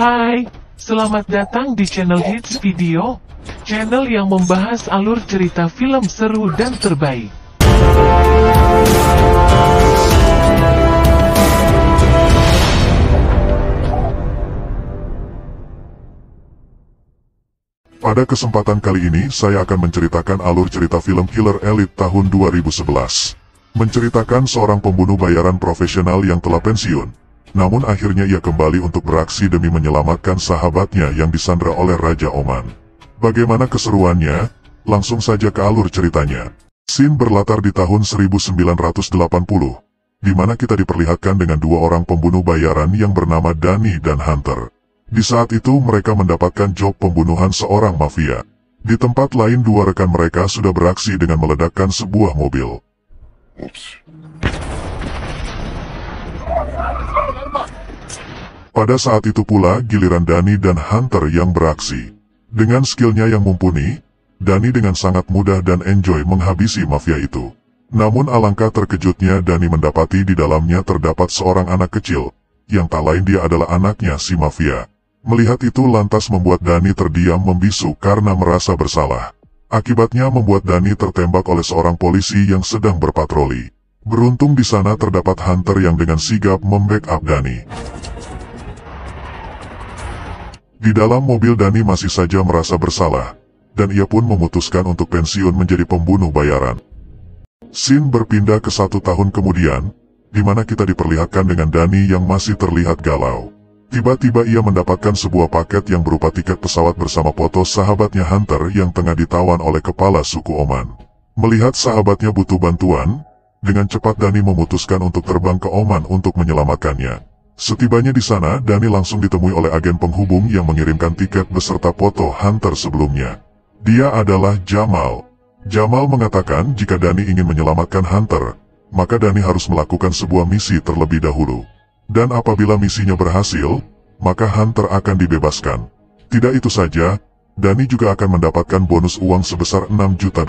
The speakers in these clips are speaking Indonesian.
Hai, selamat datang di channel Hits Video, channel yang membahas alur cerita film seru dan terbaik. Pada kesempatan kali ini saya akan menceritakan alur cerita film Killer Elite tahun 2011. Menceritakan seorang pembunuh bayaran profesional yang telah pensiun. Namun akhirnya ia kembali untuk beraksi demi menyelamatkan sahabatnya yang disandra oleh Raja Oman. Bagaimana keseruannya? Langsung saja ke alur ceritanya. Scene berlatar di tahun 1980, di mana kita diperlihatkan dengan dua orang pembunuh bayaran yang bernama Danny dan Hunter. Di saat itu mereka mendapatkan job pembunuhan seorang mafia. Di tempat lain dua rekan mereka sudah beraksi dengan meledakkan sebuah mobil. Pada saat itu pula giliran Danny dan Hunter yang beraksi. Dengan skillnya yang mumpuni, Danny dengan sangat mudah dan enjoy menghabisi mafia itu. Namun alangkah terkejutnya Danny mendapati di dalamnya terdapat seorang anak kecil, yang tak lain dia adalah anaknya si mafia. Melihat itu lantas membuat Danny terdiam membisu karena merasa bersalah. Akibatnya membuat Danny tertembak oleh seorang polisi yang sedang berpatroli. Beruntung di sana terdapat Hunter yang dengan sigap membackup Danny. Di dalam mobil Danny masih saja merasa bersalah, dan ia pun memutuskan untuk pensiun menjadi pembunuh bayaran. Scene berpindah ke 1 tahun kemudian, di mana kita diperlihatkan dengan Danny yang masih terlihat galau. Tiba-tiba ia mendapatkan sebuah paket yang berupa tiket pesawat bersama foto sahabatnya Hunter yang tengah ditawan oleh kepala suku Oman. Melihat sahabatnya butuh bantuan, dengan cepat Danny memutuskan untuk terbang ke Oman untuk menyelamatkannya. Setibanya di sana, Danny langsung ditemui oleh agen penghubung yang mengirimkan tiket beserta foto Hunter sebelumnya. Dia adalah Jamal. Jamal mengatakan jika Danny ingin menyelamatkan Hunter, maka Danny harus melakukan sebuah misi terlebih dahulu. Dan apabila misinya berhasil, maka Hunter akan dibebaskan. Tidak itu saja, Danny juga akan mendapatkan bonus uang sebesar $6 juta.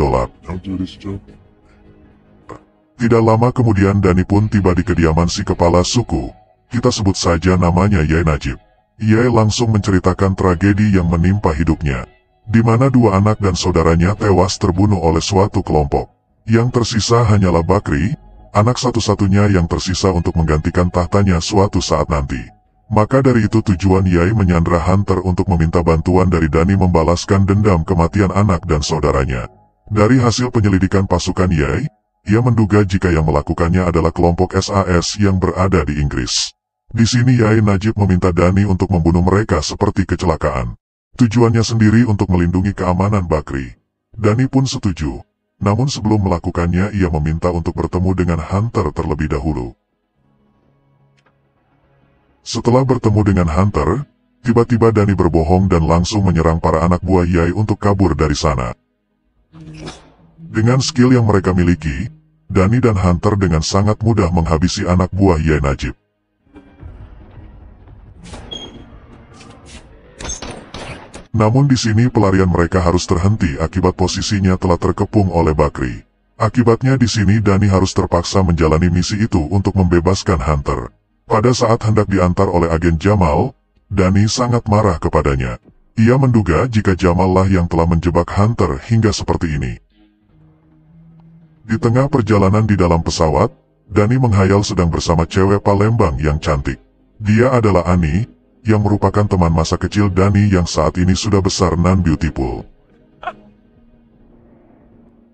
Tidak lama kemudian Danny pun tiba di kediaman si kepala suku. Kita sebut saja namanya Yai Najib. Yai langsung menceritakan tragedi yang menimpa hidupnya, di mana dua anak dan saudaranya tewas terbunuh oleh suatu kelompok. Yang tersisa hanyalah Bakri, anak satu-satunya yang tersisa untuk menggantikan tahtanya suatu saat nanti. Maka dari itu tujuan Yai menyandra Hunter untuk meminta bantuan dari Danny membalaskan dendam kematian anak dan saudaranya. Dari hasil penyelidikan pasukan Yai, ia menduga jika yang melakukannya adalah kelompok SAS yang berada di Inggris. Di sini Yai Najib meminta Danny untuk membunuh mereka seperti kecelakaan. Tujuannya sendiri untuk melindungi keamanan Bakri. Danny pun setuju. Namun sebelum melakukannya ia meminta untuk bertemu dengan Hunter terlebih dahulu. Setelah bertemu dengan Hunter, tiba-tiba Danny berbohong dan langsung menyerang para anak buah Yai untuk kabur dari sana. Dengan skill yang mereka miliki, Danny dan Hunter dengan sangat mudah menghabisi anak buah Yai Najib. Namun di sini pelarian mereka harus terhenti akibat posisinya telah terkepung oleh Bakri. Akibatnya di sini Danny harus terpaksa menjalani misi itu untuk membebaskan Hunter. Pada saat hendak diantar oleh agen Jamal, Danny sangat marah kepadanya. Ia menduga jika Jamal lah yang telah menjebak Hunter hingga seperti ini. Di tengah perjalanan di dalam pesawat, Danny menghayal sedang bersama cewek Palembang yang cantik. Dia adalah Ani, yang merupakan teman masa kecil Danny yang saat ini sudah besar nan beautiful.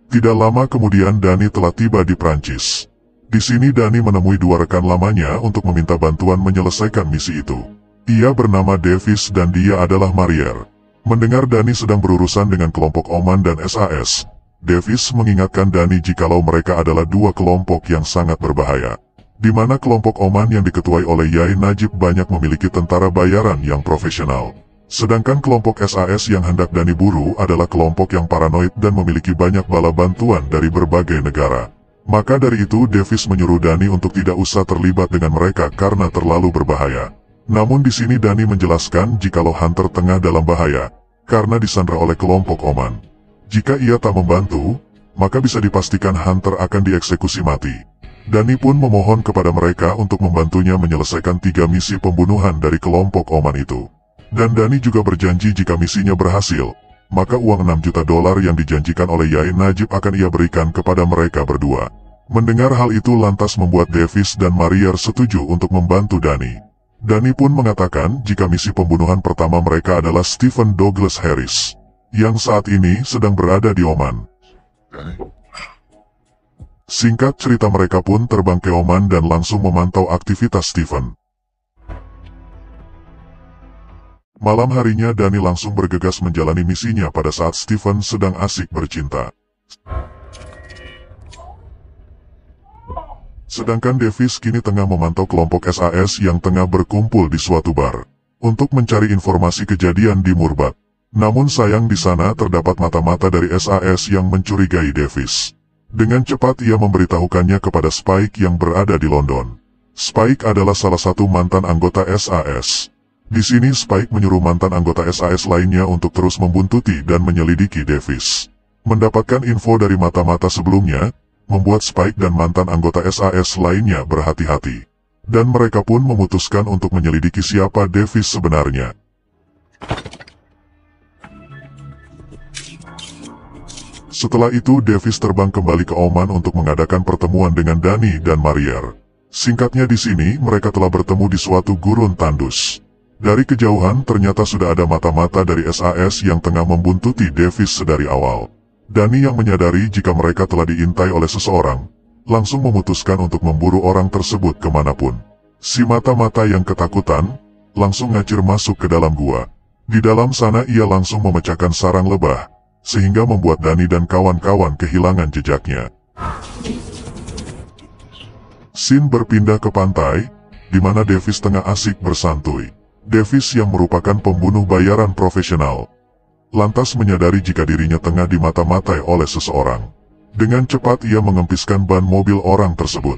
Tidak lama kemudian Danny telah tiba di Prancis. Di sini Danny menemui dua rekan lamanya untuk meminta bantuan menyelesaikan misi itu. Ia bernama Davis dan dia adalah Marier. Mendengar Danny sedang berurusan dengan kelompok Oman dan SAS, Davis mengingatkan Danny jikalau mereka adalah dua kelompok yang sangat berbahaya. Di mana kelompok Oman yang diketuai oleh Yai Najib banyak memiliki tentara bayaran yang profesional. Sedangkan kelompok SAS yang hendak Danny buru adalah kelompok yang paranoid dan memiliki banyak bala bantuan dari berbagai negara. Maka dari itu Davis menyuruh Danny untuk tidak usah terlibat dengan mereka karena terlalu berbahaya. Namun di sini Danny menjelaskan jikalau Hunter tengah dalam bahaya, karena disandra oleh kelompok Oman. Jika ia tak membantu, maka bisa dipastikan Hunter akan dieksekusi mati. Danny pun memohon kepada mereka untuk membantunya menyelesaikan 3 misi pembunuhan dari kelompok Oman itu. Dan Dani juga berjanji jika misinya berhasil, maka uang 6 juta dolar yang dijanjikan oleh Yai Najib akan ia berikan kepada mereka berdua. Mendengar hal itu lantas membuat Davis dan Marier setuju untuk membantu Dani. Dani pun mengatakan jika misi pembunuhan pertama mereka adalah Stephen Douglas Harris, yang saat ini sedang berada di Oman. Singkat cerita mereka pun terbang ke Oman dan langsung memantau aktivitas Stephen. Malam harinya Dani langsung bergegas menjalani misinya pada saat Stephen sedang asik bercinta. Sedangkan Davis kini tengah memantau kelompok SAS yang tengah berkumpul di suatu bar untuk mencari informasi kejadian di Murbat. Namun sayang di sana terdapat mata-mata dari SAS yang mencurigai Davis. Dengan cepat ia memberitahukannya kepada Spike yang berada di London. Spike adalah salah satu mantan anggota SAS. Di sini Spike menyuruh mantan anggota SAS lainnya untuk terus membuntuti dan menyelidiki Davis. Mendapatkan info dari mata-mata sebelumnya membuat Spike dan mantan anggota SAS lainnya berhati-hati. Dan mereka pun memutuskan untuk menyelidiki siapa Davis sebenarnya. Setelah itu Davis terbang kembali ke Oman untuk mengadakan pertemuan dengan Dani dan Marier. Singkatnya di sini mereka telah bertemu di suatu gurun tandus. Dari kejauhan ternyata sudah ada mata-mata dari SAS yang tengah membuntuti Davis sedari awal. Dani yang menyadari jika mereka telah diintai oleh seseorang, langsung memutuskan untuk memburu orang tersebut kemanapun. Si mata-mata yang ketakutan, langsung ngacir masuk ke dalam gua. Di dalam sana ia langsung memecahkan sarang lebah, sehingga membuat Dani dan kawan-kawan kehilangan jejaknya. Scene berpindah ke pantai, di mana Davis tengah asik bersantuy. Davis yang merupakan pembunuh bayaran profesional, lantas menyadari jika dirinya tengah dimata-matai oleh seseorang. Dengan cepat ia mengempiskan ban mobil orang tersebut.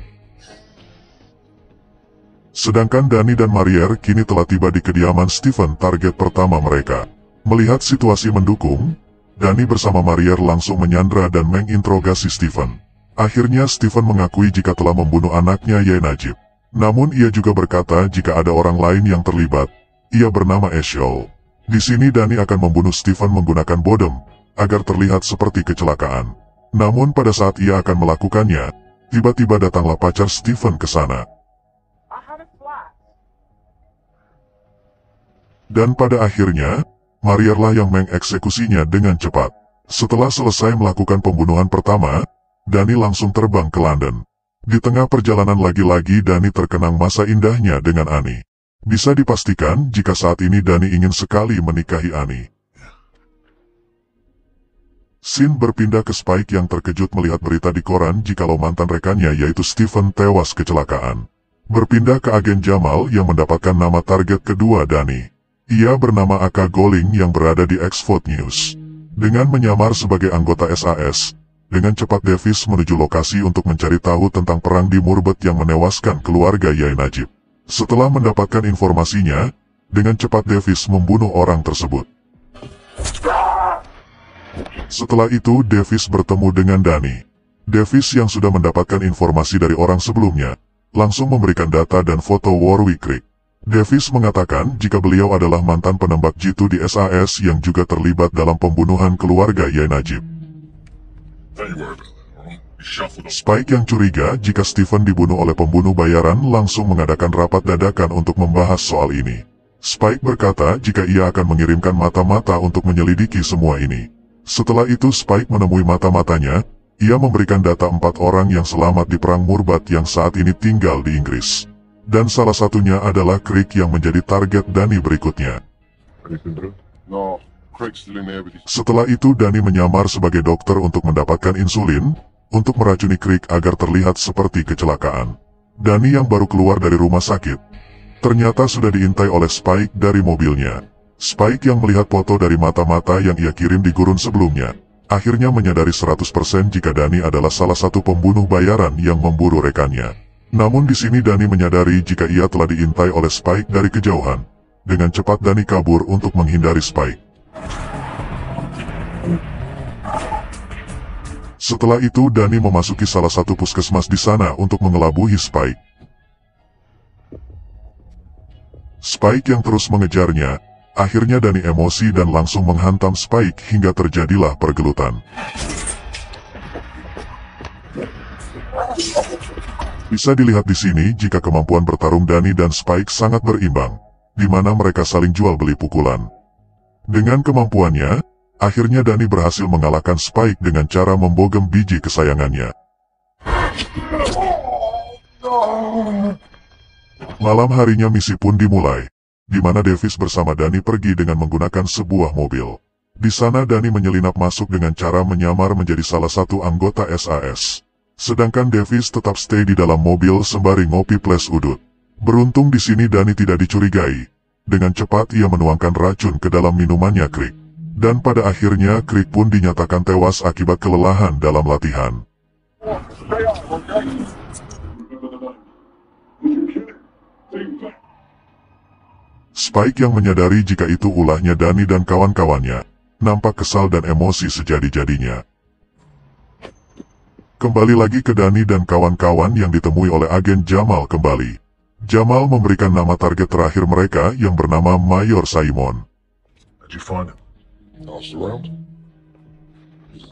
Sedangkan Dani dan Marier kini telah tiba di kediaman Stephen, target pertama mereka. Melihat situasi mendukung, Dani bersama Marier langsung menyandra dan menginterogasi Stephen. Akhirnya Stephen mengakui jika telah membunuh anaknya Yai Najib. Namun ia juga berkata jika ada orang lain yang terlibat. Ia bernama Eshol. Di sini Dani akan membunuh Stephen menggunakan bodem, agar terlihat seperti kecelakaan. Namun pada saat ia akan melakukannya, tiba-tiba datanglah pacar Stephen ke sana. Dan pada akhirnya, Marierlah yang mengeksekusinya dengan cepat. Setelah selesai melakukan pembunuhan pertama, Dani langsung terbang ke London. Di tengah perjalanan lagi-lagi Dani terkenang masa indahnya dengan Ani. Bisa dipastikan jika saat ini Dani ingin sekali menikahi Ani. Scene berpindah ke Spike yang terkejut melihat berita di koran jikalau mantan rekannya yaitu Stephen tewas kecelakaan. Berpindah ke agen Jamal yang mendapatkan nama target kedua Dani. Ia bernama Aka Goling yang berada di Oxford News. Dengan menyamar sebagai anggota SAS, dengan cepat Davis menuju lokasi untuk mencari tahu tentang perang di Murbet yang menewaskan keluarga Yai Najib. Setelah mendapatkan informasinya, dengan cepat Davis membunuh orang tersebut. Setelah itu Davis bertemu dengan Dani. Davis yang sudah mendapatkan informasi dari orang sebelumnya, langsung memberikan data dan foto Warwick Creek. Davis mengatakan jika beliau adalah mantan penembak jitu di SAS yang juga terlibat dalam pembunuhan keluarga Yai Najib. Spike yang curiga jika Stephen dibunuh oleh pembunuh bayaran langsung mengadakan rapat dadakan untuk membahas soal ini. Spike berkata jika ia akan mengirimkan mata-mata untuk menyelidiki semua ini. Setelah itu Spike menemui mata-matanya, ia memberikan data 4 orang yang selamat di perang Murbat yang saat ini tinggal di Inggris. Dan salah satunya adalah Creek yang menjadi target Dani berikutnya. Setelah itu Dani menyamar sebagai dokter untuk mendapatkan insulin, untuk meracuni Creek agar terlihat seperti kecelakaan. Dani yang baru keluar dari rumah sakit, ternyata sudah diintai oleh Spike dari mobilnya. Spike yang melihat foto dari mata-mata yang ia kirim di gurun sebelumnya, akhirnya menyadari 100% jika Dani adalah salah satu pembunuh bayaran yang memburu rekannya. Namun di sini Dani menyadari jika ia telah diintai oleh Spike dari kejauhan. Dengan cepat Dani kabur untuk menghindari Spike. Setelah itu Dani memasuki salah satu puskesmas di sana untuk mengelabuhi Spike. Spike yang terus mengejarnya, Akhirnya Dani emosi dan langsung menghantam Spike hingga terjadilah pergelutan. Bisa dilihat di sini jika kemampuan bertarung Dani dan Spike sangat berimbang, di mana mereka saling jual beli pukulan. Dengan kemampuannya, akhirnya Dani berhasil mengalahkan Spike dengan cara membogem biji kesayangannya. Malam harinya misi pun dimulai, di mana Davis bersama Dani pergi dengan menggunakan sebuah mobil. Di sana Dani menyelinap masuk dengan cara menyamar menjadi salah satu anggota SAS. Sedangkan Davis tetap stay di dalam mobil sembari ngopi plus udut. Beruntung di sini Dani tidak dicurigai. Dengan cepat ia menuangkan racun ke dalam minumannya Krieg. Dan pada akhirnya Krieg pun dinyatakan tewas akibat kelelahan dalam latihan. Spike yang menyadari jika itu ulahnya Dani dan kawan-kawannya, nampak kesal dan emosi sejadi-jadinya. Kembali lagi ke Dani dan kawan-kawan yang ditemui oleh agen Jamal kembali. Jamal memberikan nama target terakhir mereka yang bernama Mayor Simon.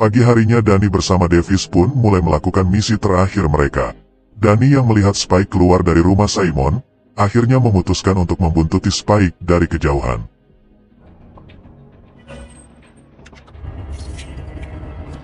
Pagi harinya Dani bersama Davis pun mulai melakukan misi terakhir mereka. Dani yang melihat Spike keluar dari rumah Simon, akhirnya memutuskan untuk membuntuti Spike dari kejauhan.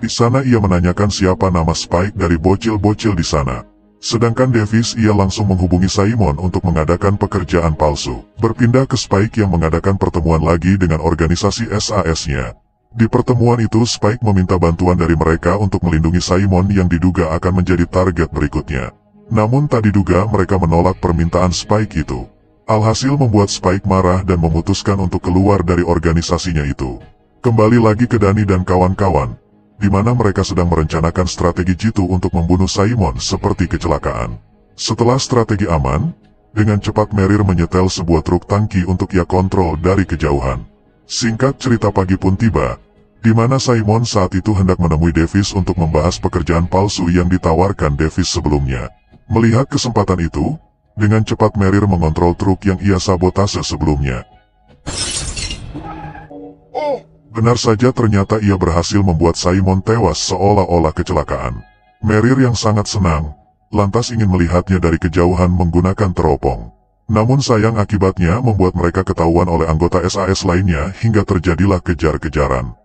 Di sana ia menanyakan siapa nama Spike dari bocil-bocil di sana. Sedangkan Davis ia langsung menghubungi Simon untuk mengadakan pekerjaan palsu. Berpindah ke Spike yang mengadakan pertemuan lagi dengan organisasi SAS-nya. Di pertemuan itu Spike meminta bantuan dari mereka untuk melindungi Simon yang diduga akan menjadi target berikutnya. Namun tak diduga mereka menolak permintaan Spike itu. Alhasil membuat Spike marah dan memutuskan untuk keluar dari organisasinya itu. Kembali lagi ke Dani dan kawan-kawan, di mana mereka sedang merencanakan strategi jitu untuk membunuh Simon seperti kecelakaan. Setelah strategi aman, dengan cepat Merir menyetel sebuah truk tangki untuk ia kontrol dari kejauhan. Singkat cerita pagi pun tiba, di mana Simon saat itu hendak menemui Davis untuk membahas pekerjaan palsu yang ditawarkan Davis sebelumnya. Melihat kesempatan itu, dengan cepat Merir mengontrol truk yang ia sabotase sebelumnya. Benar saja ternyata ia berhasil membuat Simon tewas seolah-olah kecelakaan. Merir yang sangat senang, lantas ingin melihatnya dari kejauhan menggunakan teropong. Namun sayang akibatnya membuat mereka ketahuan oleh anggota SAS lainnya hingga terjadilah kejar-kejaran.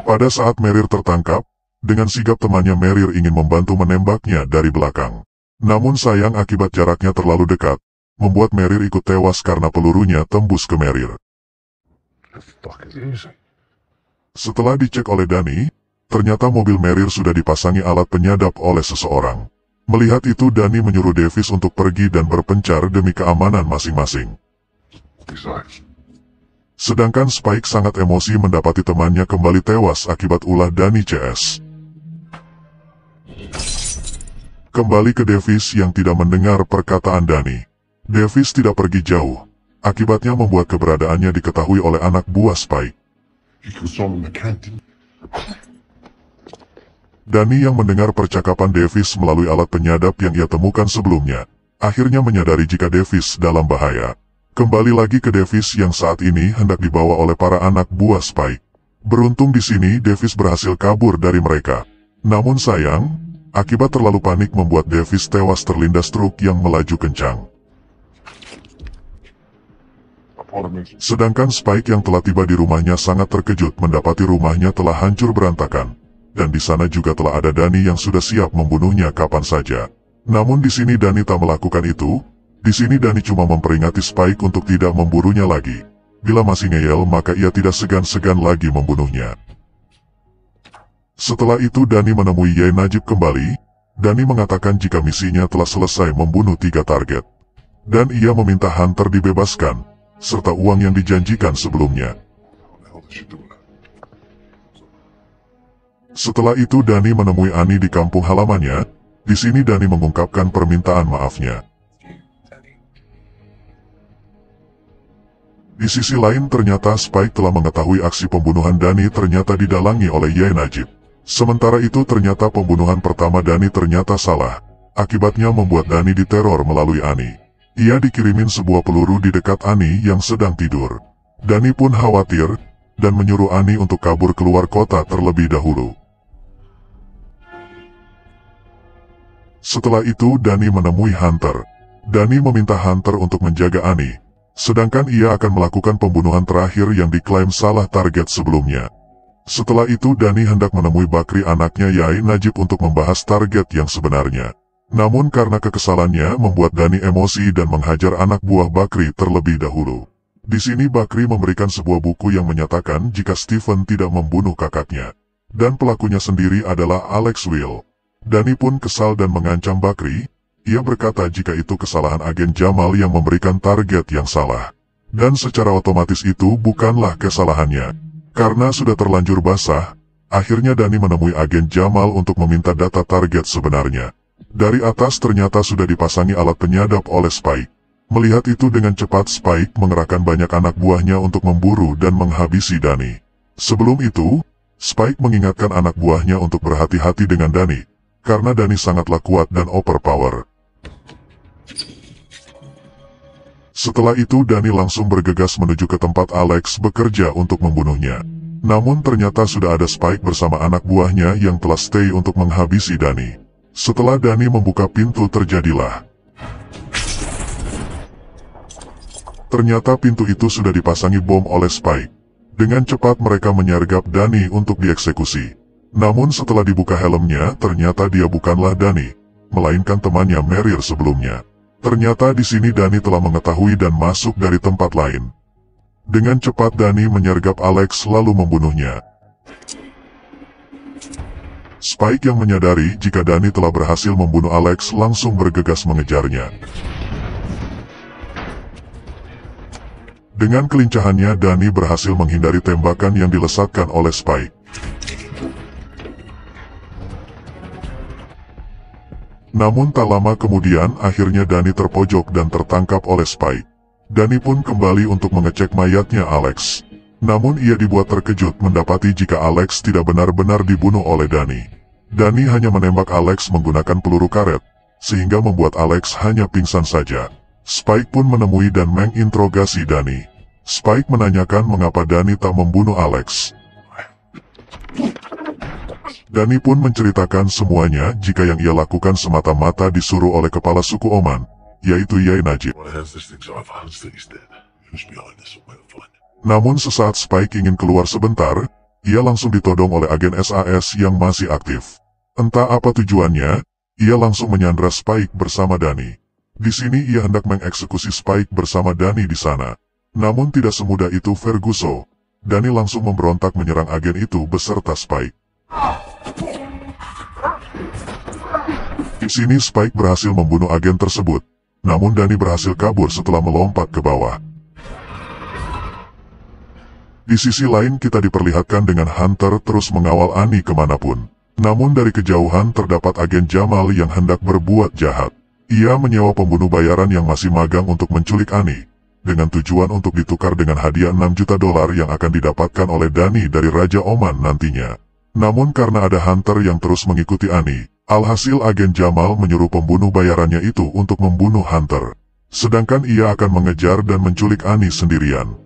Pada saat Merir tertangkap, dengan sigap temannya Merir ingin membantu menembaknya dari belakang. Namun sayang akibat jaraknya terlalu dekat, membuat Merir ikut tewas karena pelurunya tembus ke Merir. Setelah dicek oleh Dani, ternyata mobil Merir sudah dipasangi alat penyadap oleh seseorang. Melihat itu Dani menyuruh Davis untuk pergi dan berpencar demi keamanan masing-masing. Sedangkan Spike sangat emosi mendapati temannya kembali tewas akibat ulah Dani CS. Kembali ke Davis yang tidak mendengar perkataan Dani. Davis tidak pergi jauh, akibatnya membuat keberadaannya diketahui oleh anak buah Spike. Dani yang mendengar percakapan Davis melalui alat penyadap yang ia temukan sebelumnya, akhirnya menyadari jika Davis dalam bahaya. Kembali lagi ke Davis yang saat ini hendak dibawa oleh para anak buah Spike. Beruntung di sini Davis berhasil kabur dari mereka. Namun sayang, akibat terlalu panik membuat Davis tewas terlindas truk yang melaju kencang. Sedangkan Spike yang telah tiba di rumahnya sangat terkejut mendapati rumahnya telah hancur berantakan. Dan di sana juga telah ada Dani yang sudah siap membunuhnya kapan saja. Namun di sini Dani tak melakukan itu. Di sini Dani cuma memperingati Spike untuk tidak memburunya lagi. Bila masih ngeyel maka ia tidak segan-segan lagi membunuhnya. Setelah itu Dani menemui Yai Najib kembali. Dani mengatakan jika misinya telah selesai membunuh 3 target. Dan ia meminta Hunter dibebaskan, serta uang yang dijanjikan sebelumnya. Setelah itu Dani menemui Ani di kampung halamannya. Di sini Dani mengungkapkan permintaan maafnya. Di sisi lain ternyata Spike telah mengetahui aksi pembunuhan Dani ternyata didalangi oleh Yai Najib. Sementara itu ternyata pembunuhan pertama Dani ternyata salah. Akibatnya membuat Dani diteror melalui Ani. Ia dikirimin sebuah peluru di dekat Ani yang sedang tidur. Dani pun khawatir, dan menyuruh Ani untuk kabur keluar kota terlebih dahulu. Setelah itu Dani menemui Hunter. Dani meminta Hunter untuk menjaga Ani, sedangkan ia akan melakukan pembunuhan terakhir yang diklaim salah target sebelumnya. Setelah itu Dani hendak menemui Bakri anaknya Yai Najib untuk membahas target yang sebenarnya. Namun karena kekesalannya membuat Dani emosi dan menghajar anak buah Bakri terlebih dahulu. Di sini Bakri memberikan sebuah buku yang menyatakan jika Stephen tidak membunuh kakaknya, dan pelakunya sendiri adalah Alex Will. Dani pun kesal dan mengancam Bakri. Ia berkata jika itu kesalahan agen Jamal yang memberikan target yang salah. Dan secara otomatis itu bukanlah kesalahannya. Karena sudah terlanjur basah, akhirnya Dani menemui agen Jamal untuk meminta data target sebenarnya. Dari atas ternyata sudah dipasangi alat penyadap oleh Spike. Melihat itu dengan cepat Spike mengerahkan banyak anak buahnya untuk memburu dan menghabisi Dani. Sebelum itu, Spike mengingatkan anak buahnya untuk berhati-hati dengan Dani, karena Dani sangatlah kuat dan overpower. Setelah itu Dani langsung bergegas menuju ke tempat Alex bekerja untuk membunuhnya. Namun ternyata sudah ada Spike bersama anak buahnya yang telah stay untuk menghabisi Dani. Setelah Dani membuka pintu terjadilah. Ternyata pintu itu sudah dipasangi bom oleh Spike. Dengan cepat mereka menyergap Dani untuk dieksekusi. Namun setelah dibuka helmnya ternyata dia bukanlah Dani, melainkan temannya Meryl sebelumnya. Ternyata di sini Dani telah mengetahui dan masuk dari tempat lain. Dengan cepat Dani menyergap Alex lalu membunuhnya. Spike yang menyadari jika Dani telah berhasil membunuh Alex langsung bergegas mengejarnya. Dengan kelincahannya Dani berhasil menghindari tembakan yang dilesatkan oleh Spike. Namun tak lama kemudian akhirnya Dani terpojok dan tertangkap oleh Spike. Dani pun kembali untuk mengecek mayatnya Alex. Namun ia dibuat terkejut mendapati jika Alex tidak benar-benar dibunuh oleh Dani. Dani hanya menembak Alex menggunakan peluru karet, sehingga membuat Alex hanya pingsan saja. Spike pun menemui dan menginterogasi Dani. Spike menanyakan mengapa Dani tak membunuh Alex. Dani pun menceritakan semuanya jika yang ia lakukan semata-mata disuruh oleh kepala suku Oman, yaitu Yai Najib. Namun sesaat Spike ingin keluar sebentar, ia langsung ditodong oleh agen SAS yang masih aktif. Entah apa tujuannya, ia langsung menyandra Spike bersama Dani. Di sini ia hendak mengeksekusi Spike bersama Dani di sana. Namun tidak semudah itu Ferguson. Dani langsung memberontak menyerang agen itu beserta Spike. Di sini Spike berhasil membunuh agen tersebut, namun Dani berhasil kabur setelah melompat ke bawah. Di sisi lain kita diperlihatkan dengan Hunter terus mengawal Ani kemanapun. Namun dari kejauhan terdapat agen Jamal yang hendak berbuat jahat. Ia menyewa pembunuh bayaran yang masih magang untuk menculik Ani, dengan tujuan untuk ditukar dengan hadiah $6 juta yang akan didapatkan oleh Dani dari Raja Oman nantinya. Namun karena ada Hunter yang terus mengikuti Ani, alhasil agen Jamal menyuruh pembunuh bayarannya itu untuk membunuh Hunter. Sedangkan ia akan mengejar dan menculik Ani sendirian.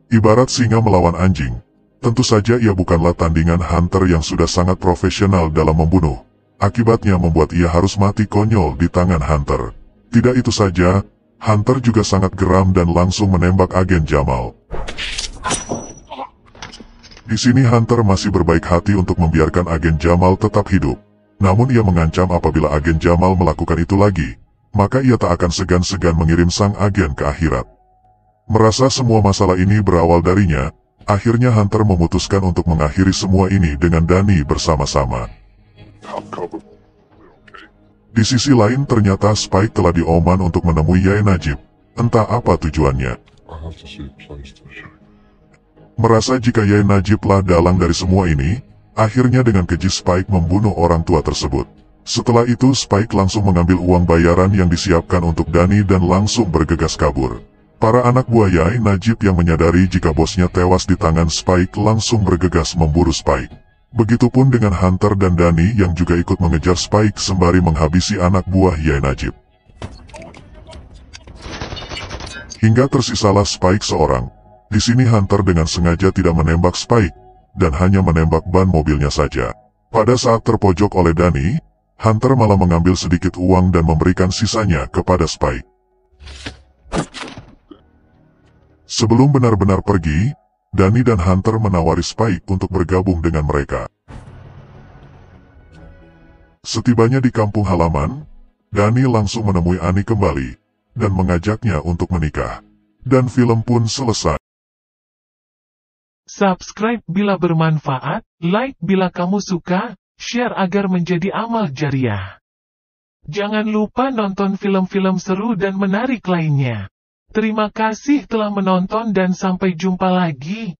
Ibarat singa melawan anjing. Tentu saja ia bukanlah tandingan Hunter yang sudah sangat profesional dalam membunuh. Akibatnya membuat ia harus mati konyol di tangan Hunter. Tidak itu saja, Hunter juga sangat geram dan langsung menembak agen Jamal. Di sini Hunter masih berbaik hati untuk membiarkan agen Jamal tetap hidup. Namun ia mengancam apabila agen Jamal melakukan itu lagi, maka ia tak akan segan-segan mengirim sang agen ke akhirat. Merasa semua masalah ini berawal darinya, akhirnya Hunter memutuskan untuk mengakhiri semua ini dengan Dani bersama-sama. Di sisi lain ternyata Spike telah di Oman untuk menemui Yai Najib. Entah apa tujuannya. Merasa jika Yai Najib lah dalang dari semua ini, akhirnya dengan keji Spike membunuh orang tua tersebut. Setelah itu Spike langsung mengambil uang bayaran yang disiapkan untuk Dani dan langsung bergegas kabur. Para anak buah Yai Najib yang menyadari jika bosnya tewas di tangan Spike langsung bergegas memburu Spike. Begitupun dengan Hunter dan Dani yang juga ikut mengejar Spike sembari menghabisi anak buah Yai Najib. Hingga tersisalah Spike seorang. Di sini Hunter dengan sengaja tidak menembak Spike, dan hanya menembak ban mobilnya saja. Pada saat terpojok oleh Danny, Hunter malah mengambil sedikit uang dan memberikan sisanya kepada Spike. Sebelum benar-benar pergi, Danny dan Hunter menawari Spike untuk bergabung dengan mereka. Setibanya di kampung halaman, Danny langsung menemui Annie kembali, dan mengajaknya untuk menikah. Dan film pun selesai. Subscribe bila bermanfaat, like bila kamu suka, share agar menjadi amal jariah. Jangan lupa nonton film-film seru dan menarik lainnya. Terima kasih telah menonton dan sampai jumpa lagi.